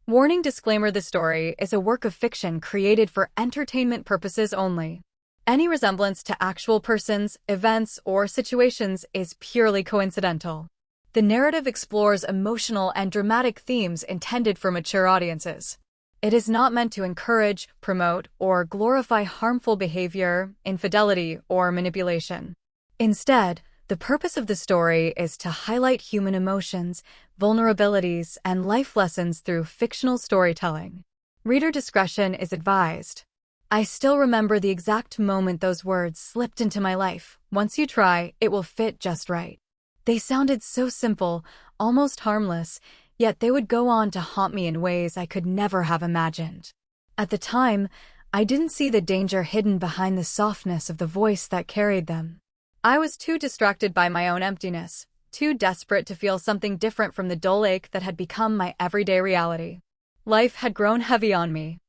Warning disclaimer: this story is a work of fiction created for entertainment purposes only. Any resemblance to actual persons, events, or situations is purely coincidental. The narrative explores emotional and dramatic themes intended for mature audiences. It is not meant to encourage, promote, or glorify harmful behavior, infidelity, or manipulation. Instead, the purpose of the story is to highlight human emotions, vulnerabilities, and life lessons through fictional storytelling. Reader discretion is advised. I still remember the exact moment those words slipped into my life. Once you try, it will fit just right. They sounded so simple, almost harmless, yet they would go on to haunt me in ways I could never have imagined. At the time, I didn't see the danger hidden behind the softness of the voice that carried them. I was too distracted by my own emptiness, too desperate to feel something different from the dull ache that had become my everyday reality. Life had grown heavy on me.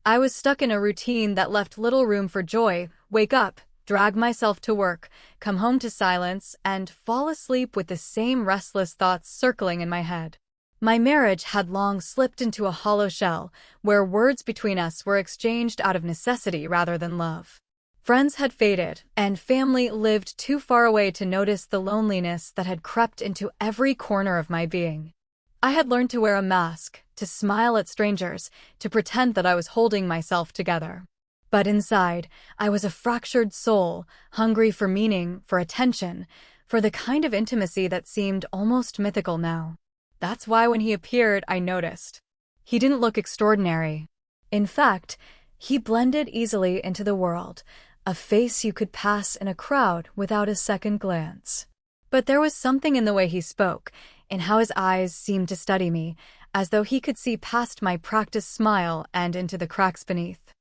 I was stuck in a routine that left little room for joy: wake up, drag myself to work, come home to silence, and fall asleep with the same restless thoughts circling in my head. My marriage had long slipped into a hollow shell, where words between us were exchanged out of necessity rather than love. Friends had faded, and family lived too far away to notice the loneliness that had crept into every corner of my being. I had learned to wear a mask, to smile at strangers, to pretend that I was holding myself together. But inside, I was a fractured soul, hungry for meaning, for attention, for the kind of intimacy that seemed almost mythical now. That's why when he appeared, I noticed. He didn't look extraordinary. In fact, he blended easily into the world, a face you could pass in a crowd without a second glance. But there was something in the way he spoke, in how his eyes seemed to study me, as though he could see past my practiced smile and into the cracks beneath.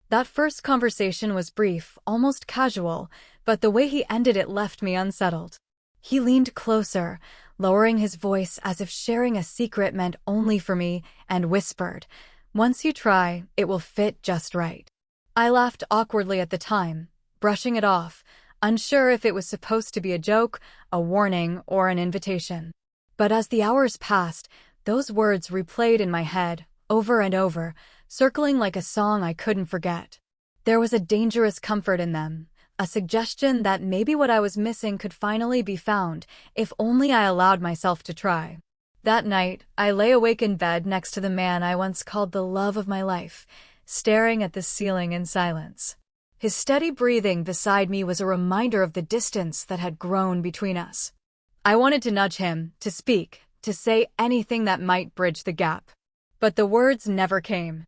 That first conversation was brief, almost casual, but the way he ended it left me unsettled. He leaned closer, lowering his voice as if sharing a secret meant only for me, and whispered, "Once you try, it will fit just right." I laughed awkwardly at the time, brushing it off, unsure if it was supposed to be a joke, a warning, or an invitation. But as the hours passed, those words replayed in my head, over and over, circling like a song I couldn't forget. There was a dangerous comfort in them, a suggestion that maybe what I was missing could finally be found, if only I allowed myself to try. That night, I lay awake in bed next to the man I once called the love of my life, staring at the ceiling in silence. His steady breathing beside me was a reminder of the distance that had grown between us. I wanted to nudge him, to speak, to say anything that might bridge the gap. But the words never came.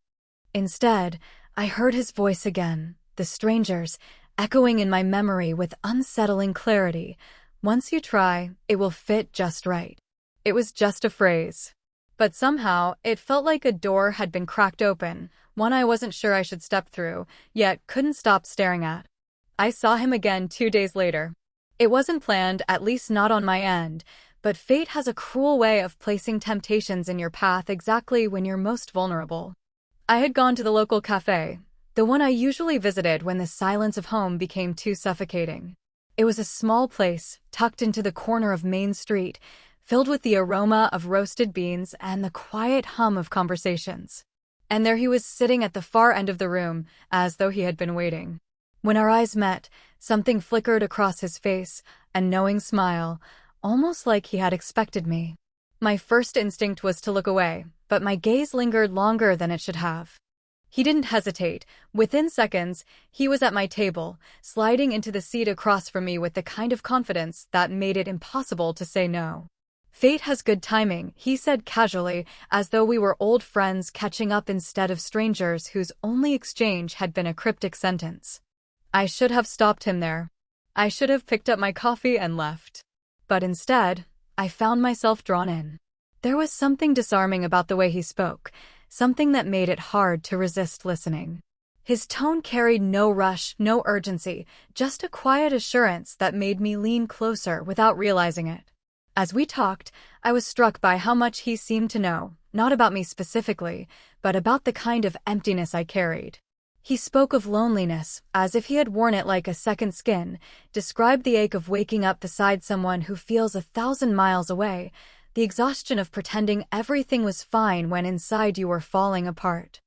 Instead, I heard his voice again, the stranger's, echoing in my memory with unsettling clarity. "Once you try, it will fit just right." It was just a phrase. But somehow, it felt like a door had been cracked open, one I wasn't sure I should step through, yet couldn't stop staring at. I saw him again 2 days later. It wasn't planned, at least not on my end, but fate has a cruel way of placing temptations in your path exactly when you're most vulnerable. I had gone to the local cafe, the one I usually visited when the silence of home became too suffocating. It was a small place, tucked into the corner of Main Street, filled with the aroma of roasted beans and the quiet hum of conversations. And there he was sitting at the far end of the room, as though he had been waiting. When our eyes met, something flickered across his face, a knowing smile, almost like he had expected me. My first instinct was to look away, but my gaze lingered longer than it should have. He didn't hesitate. Within seconds, he was at my table, sliding into the seat across from me with the kind of confidence that made it impossible to say no. "Fate has good timing," he said casually, as though we were old friends catching up instead of strangers whose only exchange had been a cryptic sentence. I should have stopped him there. I should have picked up my coffee and left. But instead, I found myself drawn in. There was something disarming about the way he spoke, something that made it hard to resist listening. His tone carried no rush, no urgency, just a quiet assurance that made me lean closer without realizing it. As we talked, I was struck by how much he seemed to know, not about me specifically, but about the kind of emptiness I carried. He spoke of loneliness, as if he had worn it like a second skin, described the ache of waking up beside someone who feels 1,000 miles away, The exhaustion of pretending everything was fine when inside you were falling apart.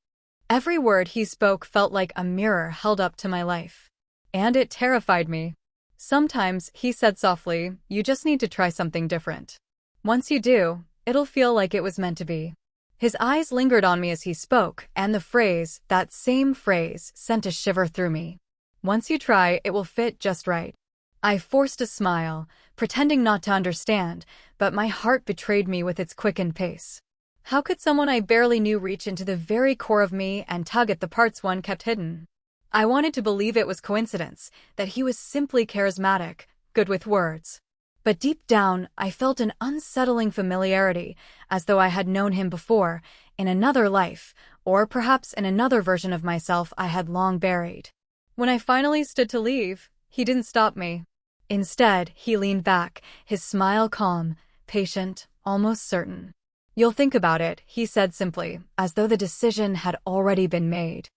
Every word he spoke felt like a mirror held up to my life. And it terrified me. Sometimes, he said softly, you just need to try something different. Once you do, it'll feel like it was meant to be. His eyes lingered on me as he spoke, and the phrase, that same phrase, sent a shiver through me. Once you try, it will fit just right. I forced a smile, pretending not to understand, but my heart betrayed me with its quickened pace. How could someone I barely knew reach into the very core of me and tug at the parts one kept hidden? I wanted to believe it was coincidence, that he was simply charismatic, good with words. But deep down, I felt an unsettling familiarity, as though I had known him before, in another life, or perhaps in another version of myself I had long buried. When I finally stood to leave, he didn't stop me. Instead, he leaned back, his smile calm, patient, almost certain. You'll think about it, he said simply, as though the decision had already been made.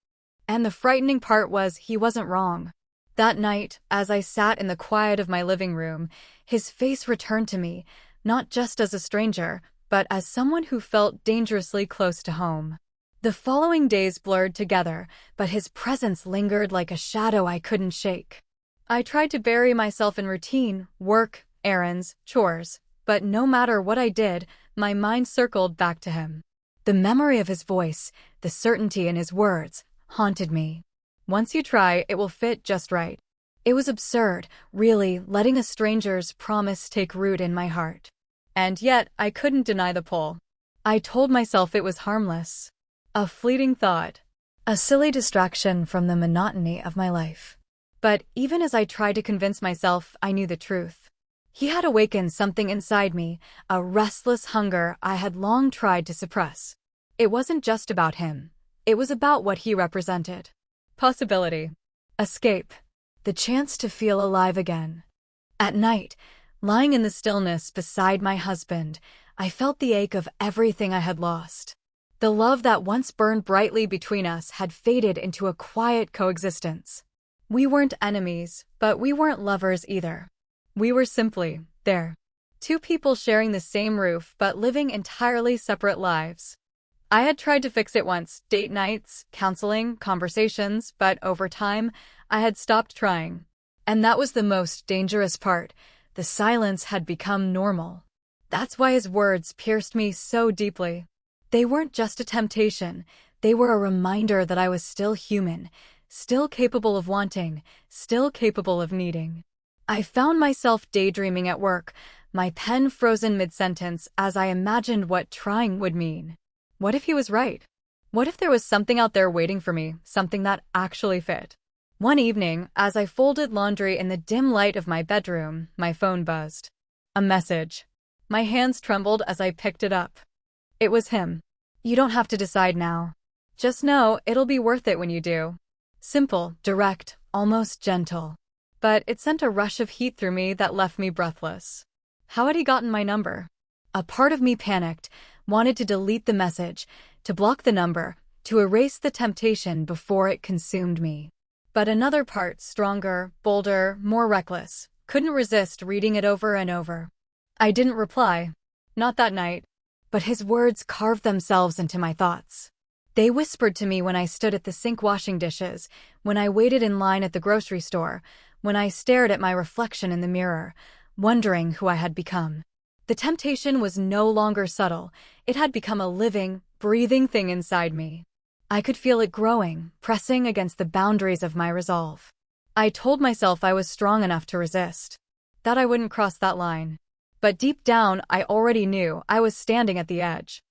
And the frightening part was he wasn't wrong. That night, as I sat in the quiet of my living room, his face returned to me, not just as a stranger, but as someone who felt dangerously close to home. The following days blurred together, but his presence lingered like a shadow I couldn't shake. I tried to bury myself in routine, work, errands, chores, but no matter what I did, my mind circled back to him. The memory of his voice, the certainty in his words, haunted me. Once you try, it will fit just right. It was absurd, really, letting a stranger's promise take root in my heart. And yet, I couldn't deny the pull. I told myself it was harmless. A fleeting thought. A silly distraction from the monotony of my life. But even as I tried to convince myself, I knew the truth. He had awakened something inside me, a restless hunger I had long tried to suppress. It wasn't just about him. It was about what he represented. Possibility. Escape. The chance to feel alive again. At night, lying in the stillness beside my husband, I felt the ache of everything I had lost. The love that once burned brightly between us had faded into a quiet coexistence. We weren't enemies, but we weren't lovers either. We were simply there. Two people sharing the same roof but living entirely separate lives. I had tried to fix it once, date nights, counseling, conversations, but over time, I had stopped trying. And that was the most dangerous part. The silence had become normal. That's why his words pierced me so deeply. They weren't just a temptation. They were a reminder that I was still human, still capable of wanting, still capable of needing. I found myself daydreaming at work, my pen frozen mid-sentence as I imagined what trying would mean. What if he was right? What if there was something out there waiting for me, something that actually fit? One evening, as I folded laundry in the dim light of my bedroom, my phone buzzed. A message. My hands trembled as I picked it up. It was him. You don't have to decide now. Just know it'll be worth it when you do. Simple, direct, almost gentle. But it sent a rush of heat through me that left me breathless. How had he gotten my number? A part of me panicked, wanted to delete the message, to block the number, to erase the temptation before it consumed me. But another part, stronger, bolder, more reckless, couldn't resist reading it over and over. I didn't reply. Not that night. But his words carved themselves into my thoughts. They whispered to me when I stood at the sink washing dishes, when I waited in line at the grocery store, when I stared at my reflection in the mirror, wondering who I had become. The temptation was no longer subtle. It had become a living, breathing thing inside me. I could feel it growing, pressing against the boundaries of my resolve. I told myself I was strong enough to resist, that I wouldn't cross that line. But deep down, I already knew I was standing at the edge.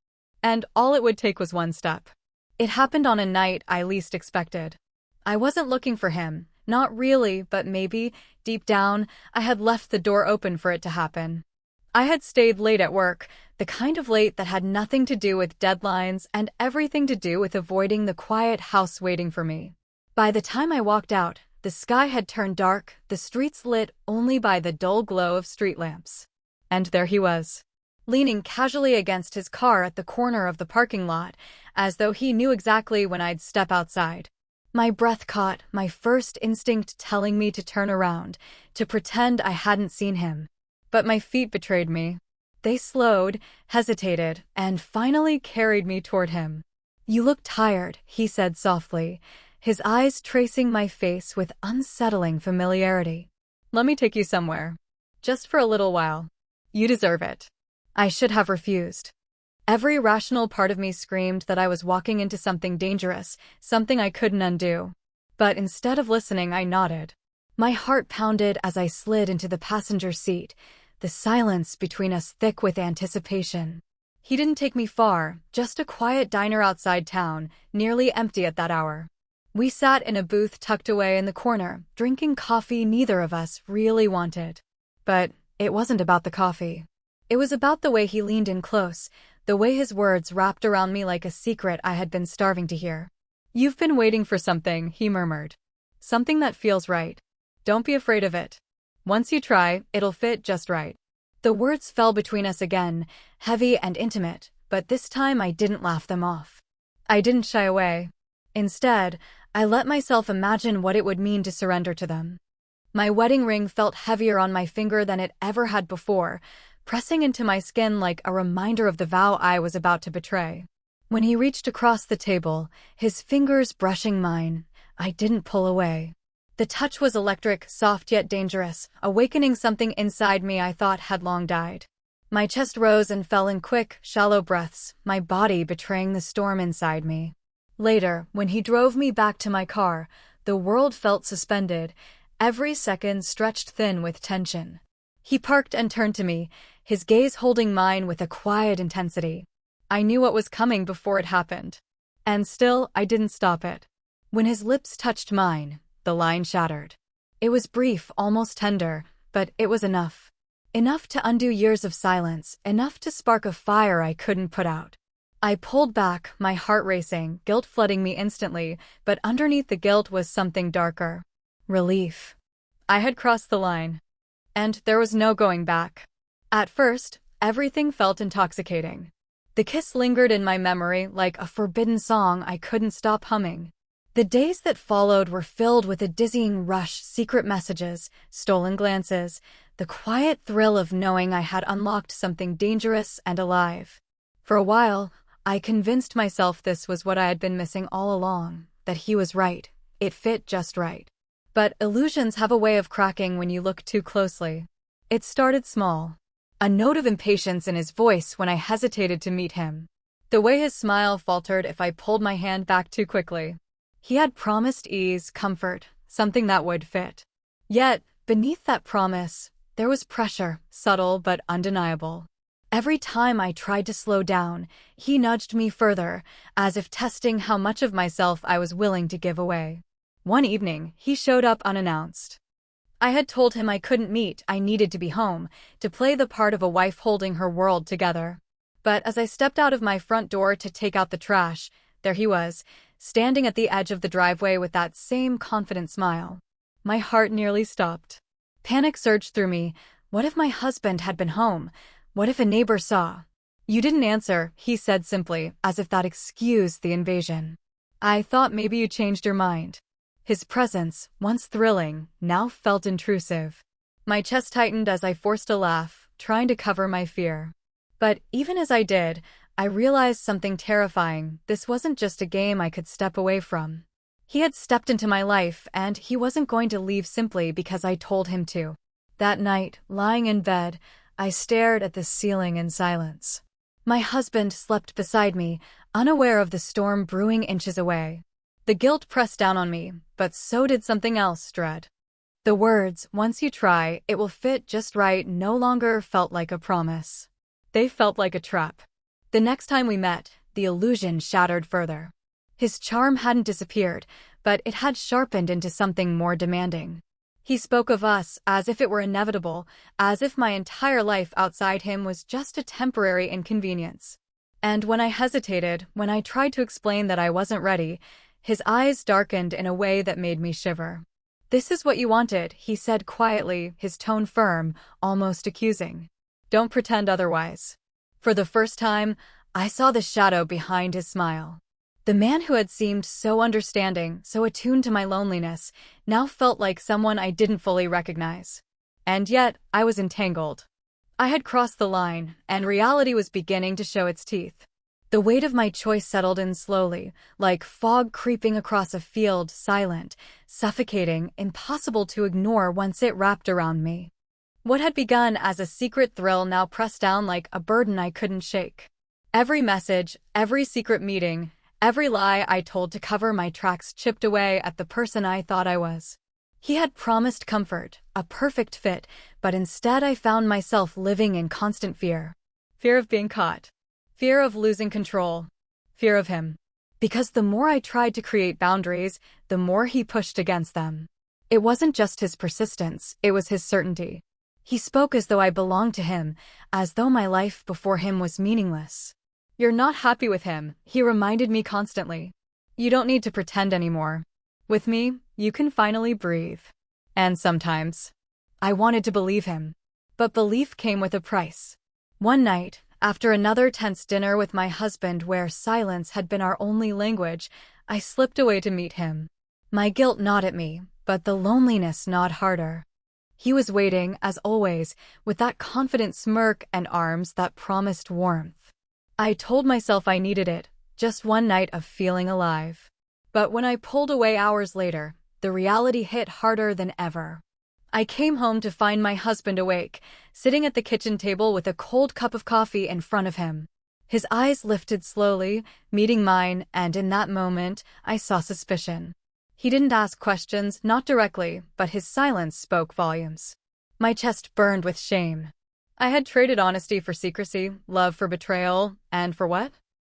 And all it would take was one step. It happened on a night I least expected. I wasn't looking for him, not really, but maybe, deep down, I had left the door open for it to happen. I had stayed late at work, the kind of late that had nothing to do with deadlines and everything to do with avoiding the quiet house waiting for me. By the time I walked out, the sky had turned dark, the streets lit only by the dull glow of street lamps. And there he was, leaning casually against his car at the corner of the parking lot, as though he knew exactly when I'd step outside. My breath caught, my first instinct telling me to turn around, to pretend I hadn't seen him. But my feet betrayed me. They slowed, hesitated, and finally carried me toward him. "You look tired," he said softly, his eyes tracing my face with unsettling familiarity. "Let me take you somewhere. Just for a little while. You deserve it." I should have refused. Every rational part of me screamed that I was walking into something dangerous, something I couldn't undo. But instead of listening, I nodded. My heart pounded as I slid into the passenger seat, the silence between us thick with anticipation. He didn't take me far, just a quiet diner outside town, nearly empty at that hour. We sat in a booth tucked away in the corner, drinking coffee neither of us really wanted. But it wasn't about the coffee. It was about the way he leaned in close, the way his words wrapped around me like a secret I had been starving to hear. "You've been waiting for something," he murmured. "Something that feels right. Don't be afraid of it. Once you try, it'll fit just right." The words fell between us again, heavy and intimate, but this time I didn't laugh them off. I didn't shy away. Instead, I let myself imagine what it would mean to surrender to them. My wedding ring felt heavier on my finger than it ever had before, pressing into my skin like a reminder of the vow I was about to betray. When he reached across the table, his fingers brushing mine, I didn't pull away. The touch was electric, soft yet dangerous, awakening something inside me I thought had long died. My chest rose and fell in quick, shallow breaths, my body betraying the storm inside me. Later, when he drove me back to my car, the world felt suspended, every second stretched thin with tension. He parked and turned to me, his gaze holding mine with a quiet intensity. I knew what was coming before it happened. And still, I didn't stop it. When his lips touched mine, the line shattered. It was brief, almost tender, but it was enough. Enough to undo years of silence, enough to spark a fire I couldn't put out. I pulled back, my heart racing, guilt flooding me instantly, but underneath the guilt was something darker. Relief. I had crossed the line. And there was no going back. At first, everything felt intoxicating. The kiss lingered in my memory like a forbidden song I couldn't stop humming. The days that followed were filled with a dizzying rush, secret messages, stolen glances, the quiet thrill of knowing I had unlocked something dangerous and alive. For a while, I convinced myself this was what I had been missing all along, that he was right, it fit just right. But illusions have a way of cracking when you look too closely. It started small. A note of impatience in his voice when I hesitated to meet him. The way his smile faltered if I pulled my hand back too quickly. He had promised ease, comfort, something that would fit. Yet, beneath that promise, there was pressure, subtle but undeniable. Every time I tried to slow down, he nudged me further, as if testing how much of myself I was willing to give away. One evening, he showed up unannounced. I had told him I couldn't meet, I needed to be home, to play the part of a wife holding her world together. But as I stepped out of my front door to take out the trash, there he was, standing at the edge of the driveway with that same confident smile. My heart nearly stopped. Panic surged through me. What if my husband had been home? What if a neighbor saw? "You didn't answer," he said simply, as if that excused the invasion. "I thought maybe you changed your mind." His presence, once thrilling, now felt intrusive. My chest tightened as I forced a laugh, trying to cover my fear. But even as I did, I realized something terrifying. This wasn't just a game I could step away from. He had stepped into my life, and he wasn't going to leave simply because I told him to. That night, lying in bed, I stared at the ceiling in silence. My husband slept beside me, unaware of the storm brewing inches away. The guilt pressed down on me, but so did something else, dread. The words, "Once you try, it will fit just right," no longer felt like a promise. They felt like a trap. The next time we met, the illusion shattered further. His charm hadn't disappeared, but it had sharpened into something more demanding. He spoke of us as if it were inevitable, as if my entire life outside him was just a temporary inconvenience. And when I hesitated, when I tried to explain that I wasn't ready, his eyes darkened in a way that made me shiver. "This is what you wanted," he said quietly, his tone firm, almost accusing. "Don't pretend otherwise." For the first time, I saw the shadow behind his smile. The man who had seemed so understanding, so attuned to my loneliness, now felt like someone I didn't fully recognize. And yet, I was entangled. I had crossed the line, and reality was beginning to show its teeth. The weight of my choice settled in slowly, like fog creeping across a field, silent, suffocating, impossible to ignore once it wrapped around me. What had begun as a secret thrill now pressed down like a burden I couldn't shake. Every message, every secret meeting, every lie I told to cover my tracks chipped away at the person I thought I was. He had promised comfort, a perfect fit, but instead I found myself living in constant fear. Fear of being caught. Fear of losing control. Fear of him. Because the more I tried to create boundaries, the more he pushed against them. It wasn't just his persistence, it was his certainty. He spoke as though I belonged to him, as though my life before him was meaningless. You're not happy with him, he reminded me constantly. You don't need to pretend anymore. With me, you can finally breathe. And sometimes, I wanted to believe him. But belief came with a price. One night, after another tense dinner with my husband where silence had been our only language, I slipped away to meet him. My guilt gnawed at me, but the loneliness gnawed harder. He was waiting, as always, with that confident smirk and arms that promised warmth. I told myself I needed it, just one night of feeling alive. But when I pulled away hours later, the reality hit harder than ever. I came home to find my husband awake, sitting at the kitchen table with a cold cup of coffee in front of him. His eyes lifted slowly, meeting mine, and in that moment, I saw suspicion. He didn't ask questions, not directly, but his silence spoke volumes. My chest burned with shame. I had traded honesty for secrecy, love for betrayal, and for what?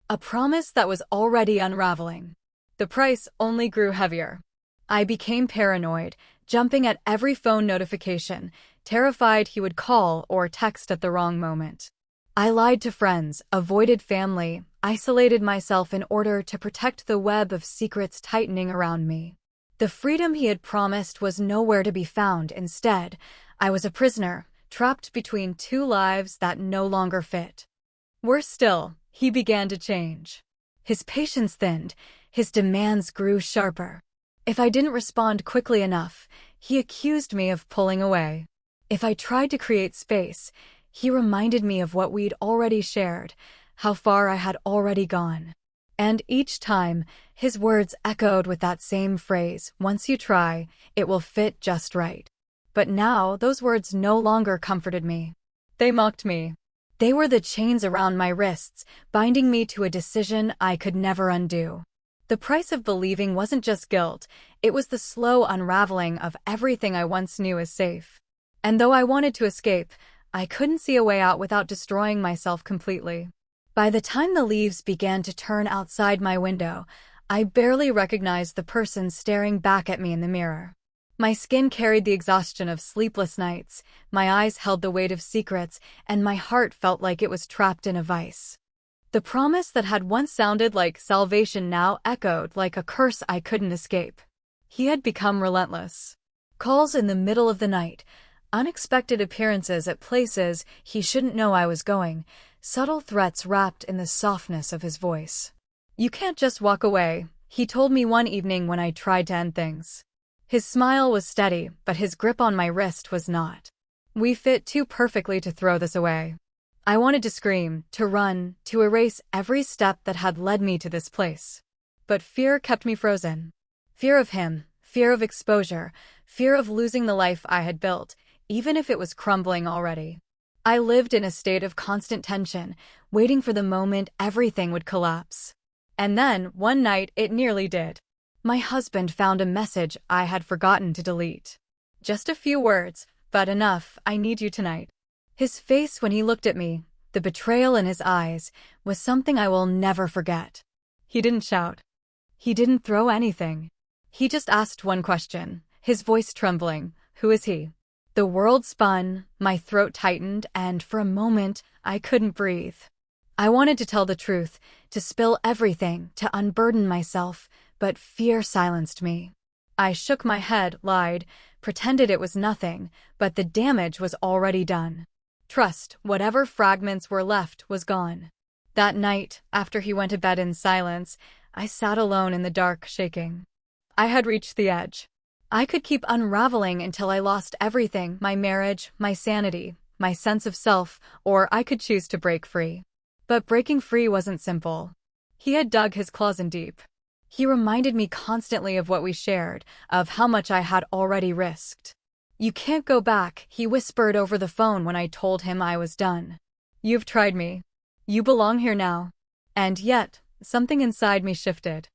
A promise that was already unraveling. The price only grew heavier. I became paranoid, jumping at every phone notification, terrified he would call or text at the wrong moment. I lied to friends, avoided family, isolated myself in order to protect the web of secrets tightening around me. The freedom he had promised was nowhere to be found. Instead, I was a prisoner, trapped between two lives that no longer fit. Worse still, he began to change. His patience thinned, his demands grew sharper. If I didn't respond quickly enough, he accused me of pulling away. If I tried to create space, he reminded me of what we'd already shared, how far I had already gone. And each time, his words echoed with that same phrase, once you try, it will fit just right. But now, those words no longer comforted me. They mocked me. They were the chains around my wrists, binding me to a decision I could never undo. The price of believing wasn't just guilt, it was the slow unraveling of everything I once knew as safe. And though I wanted to escape, I couldn't see a way out without destroying myself completely. By the time the leaves began to turn outside my window, I barely recognized the person staring back at me in the mirror. My skin carried the exhaustion of sleepless nights, my eyes held the weight of secrets, and my heart felt like it was trapped in a vice. The promise that had once sounded like salvation now echoed like a curse I couldn't escape. He had become relentless. Calls in the middle of the night, unexpected appearances at places he shouldn't know I was going, subtle threats wrapped in the softness of his voice. You can't just walk away, he told me one evening when I tried to end things. His smile was steady, but his grip on my wrist was not. We fit too perfectly to throw this away. I wanted to scream, to run, to erase every step that had led me to this place. But fear kept me frozen. Fear of him, fear of exposure, fear of losing the life I had built, even if it was crumbling already. I lived in a state of constant tension, waiting for the moment everything would collapse. And then, one night, it nearly did. My husband found a message I had forgotten to delete. Just a few words, but enough, I need you tonight. His face when he looked at me, the betrayal in his eyes, was something I will never forget. He didn't shout. He didn't throw anything. He just asked one question, his voice trembling. Who is he? The world spun, my throat tightened, and for a moment, I couldn't breathe. I wanted to tell the truth, to spill everything, to unburden myself, but fear silenced me. I shook my head, lied, pretended it was nothing, but the damage was already done. Trust, whatever fragments were left, was gone. That night, after he went to bed in silence, I sat alone in the dark, shaking. I had reached the edge. I could keep unraveling until I lost everything, my marriage, my sanity, my sense of self, or I could choose to break free. But breaking free wasn't simple. He had dug his claws in deep. He reminded me constantly of what we shared, of how much I had already risked. "You can't go back," he whispered over the phone when I told him I was done. "You've tried me. You belong here now." And yet, something inside me shifted.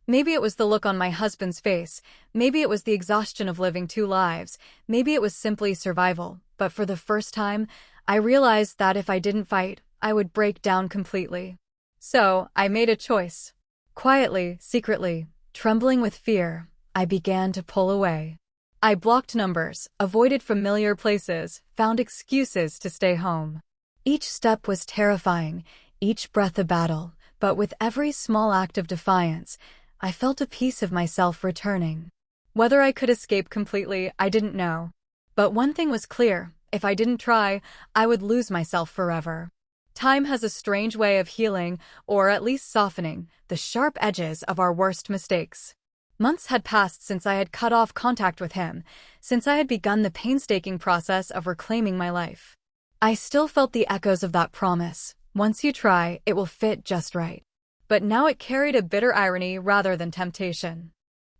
Maybe it was the look on my husband's face, maybe it was the exhaustion of living two lives, maybe it was simply survival, but for the first time, I realized that if I didn't fight, I would break down completely. So, I made a choice. Quietly, secretly, trembling with fear, I began to pull away. I blocked numbers, avoided familiar places, found excuses to stay home. Each step was terrifying, each breath a battle, but with every small act of defiance, I felt a piece of myself returning. Whether I could escape completely, I didn't know. But one thing was clear: if I didn't try, I would lose myself forever. Time has a strange way of healing, or at least softening, the sharp edges of our worst mistakes. Months had passed since I had cut off contact with him, since I had begun the painstaking process of reclaiming my life. I still felt the echoes of that promise: once you try, it will fit just right. But now it carried a bitter irony rather than temptation.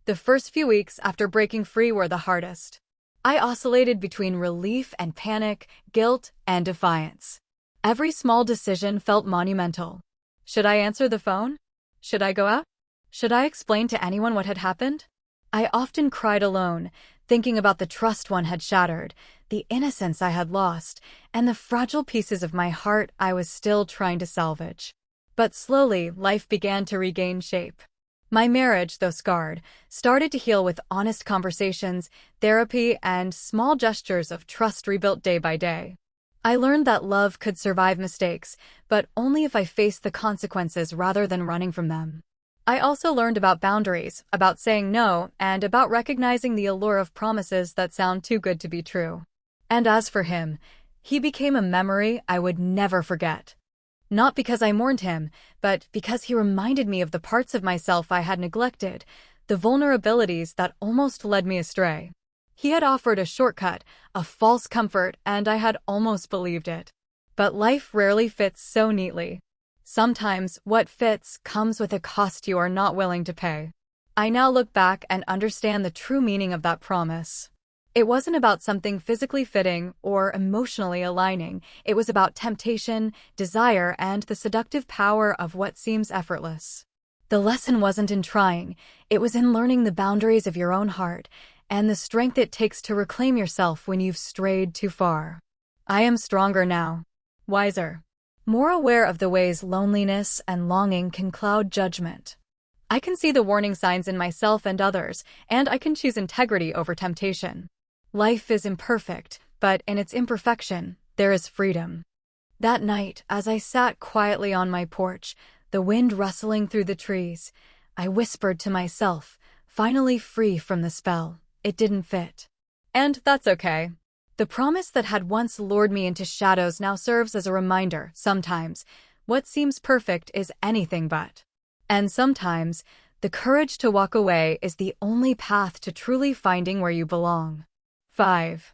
The first few weeks after breaking free were the hardest. I oscillated between relief and panic, guilt and defiance. Every small decision felt monumental. Should I answer the phone? Should I go out? Should I explain to anyone what had happened? I often cried alone, thinking about the trust one had shattered, the innocence I had lost, and the fragile pieces of my heart I was still trying to salvage. But slowly, life began to regain shape. My marriage, though scarred, started to heal with honest conversations, therapy, and small gestures of trust rebuilt day by day. I learned that love could survive mistakes, but only if I faced the consequences rather than running from them. I also learned about boundaries, about saying no, and about recognizing the allure of promises that sound too good to be true. And as for him, he became a memory I would never forget. Not because I mourned him, but because he reminded me of the parts of myself I had neglected, the vulnerabilities that almost led me astray. He had offered a shortcut, a false comfort, and I had almost believed it. But life rarely fits so neatly. Sometimes what fits comes with a cost you are not willing to pay. I now look back and understand the true meaning of that promise. It wasn't about something physically fitting or emotionally aligning. It was about temptation, desire, and the seductive power of what seems effortless. The lesson wasn't in trying. It was in learning the boundaries of your own heart and the strength it takes to reclaim yourself when you've strayed too far. I am stronger now, wiser, more aware of the ways loneliness and longing can cloud judgment. I can see the warning signs in myself and others, and I can choose integrity over temptation. Life is imperfect, but in its imperfection, there is freedom. That night, as I sat quietly on my porch, the wind rustling through the trees, I whispered to myself, finally free from the spell. It didn't fit. And that's okay. The promise that had once lured me into shadows now serves as a reminder: sometimes, what seems perfect is anything but. And sometimes, the courage to walk away is the only path to truly finding where you belong. 5.